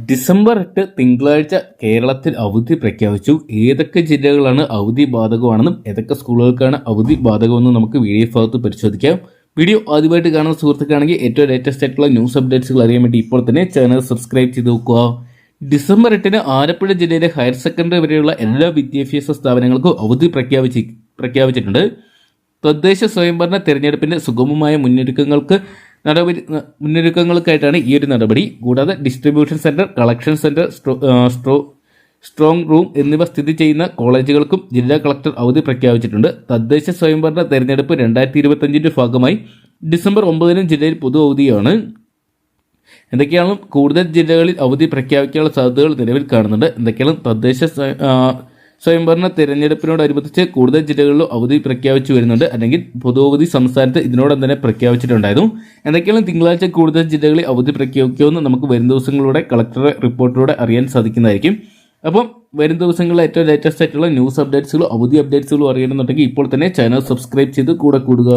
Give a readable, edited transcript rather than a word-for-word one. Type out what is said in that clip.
December 8 തിങ്കളാഴ്ച കേരളത്തിൽ അവധി പ്രഖ്യാപിച്ചു. ഏതൊക്കെ ജില്ലകളാണ് അവധി ബാധകമാണെന്നും ഏതൊക്കെ സ്കൂളുകൾക്കാണ് അവധി ബാധകമെന്നും നമുക്ക് വീഡിയോ ഭാഗത്ത് പരിശോധിക്കാം. വീഡിയോ ആദ്യമായിട്ട് കാണുന്ന സുഹൃത്തുക്കാണെങ്കിൽ ഏറ്റവും ലേറ്റസ്റ്റ് ആയിട്ടുള്ള ന്യൂസ് അപ്ഡേറ്റ്സുകൾ അറിയാൻ വേണ്ടി ഇപ്പോൾ തന്നെ ചാനൽ സബ്സ്ക്രൈബ് ചെയ്ത് നോക്കുക. ഡിസംബർ 8 ആലപ്പുഴ ജില്ലയിലെ ഹയർ സെക്കൻഡറി വരെയുള്ള എല്ലാ വിദ്യാഭ്യാസ സ്ഥാപനങ്ങൾക്കും അവധി പ്രഖ്യാപിച്ചിട്ടുണ്ട്. തദ്ദേശ സ്വയംഭരണ തെരഞ്ഞെടുപ്പിന്റെ സുഗമമായ മുന്നൊരുക്കങ്ങൾക്കായിട്ടാണ് ഈ ഒരു നടപടി. കൂടാതെ distribution centre, collection centre, strong room എന്നിവ സ്ഥിതി ചെയ്യുന്ന കോളേജുകൾക്കും ജില്ലാ കളക്ടർ അവധി പ്രഖ്യാപിച്ചിട്ടുണ്ട്. തദ്ദേശ സ്വയംഭരണ തെരഞ്ഞെടുപ്പ് 2025 ഭാഗമായി ഡിസംബർ 9 ജില്ലയിൽ പൊതു അവധിയാണ്. എന്തൊക്കെയാണ് കൂടുതൽ ജില്ലകളിൽ അവധി പ്രഖ്യാപിക്കാനുള്ള സാധ്യതകൾ നിലവിൽ കാണുന്നുണ്ട്. എന്തൊക്കെയാണ് തദ്ദേശ സ്വയംഭരണ തെരഞ്ഞെടുപ്പിനോടനുബന്ധിച്ച് കൂടുതൽ ജില്ലകളിലും അവധി പ്രഖ്യാപിച്ചു വരുന്നുണ്ട്, അല്ലെങ്കിൽ പൊതു അവധി സംസ്ഥാനത്ത് ഇതിനോടൊപ്പം തന്നെ പ്രഖ്യാപിച്ചിട്ടുണ്ടായിരുന്നു. എന്തൊക്കെയാണ് തിങ്കളാഴ്ച കൂടുതൽ ജില്ലകളിൽ അവധി പ്രഖ്യാപിക്കുമെന്ന് നമുക്ക് വരും ദിവസങ്ങളിലൂടെ കളക്ടറുടെ റിപ്പോർട്ടിലൂടെ അറിയാൻ സാധിക്കുന്നതായിരിക്കും. അപ്പം വരും ദിവസങ്ങളിലെ ഏറ്റവും ലേറ്റസ്റ്റ് ആയിട്ടുള്ള ന്യൂസ് അപ്ഡേറ്റ്സുകളും അവധി അപ്ഡേറ്റ്സുകളും അറിയണമെന്നുണ്ടെങ്കിൽ ഇപ്പോൾ തന്നെ ചാനൽ സബ്സ്ക്രൈബ് ചെയ്ത് കൂടെ കൂടുക.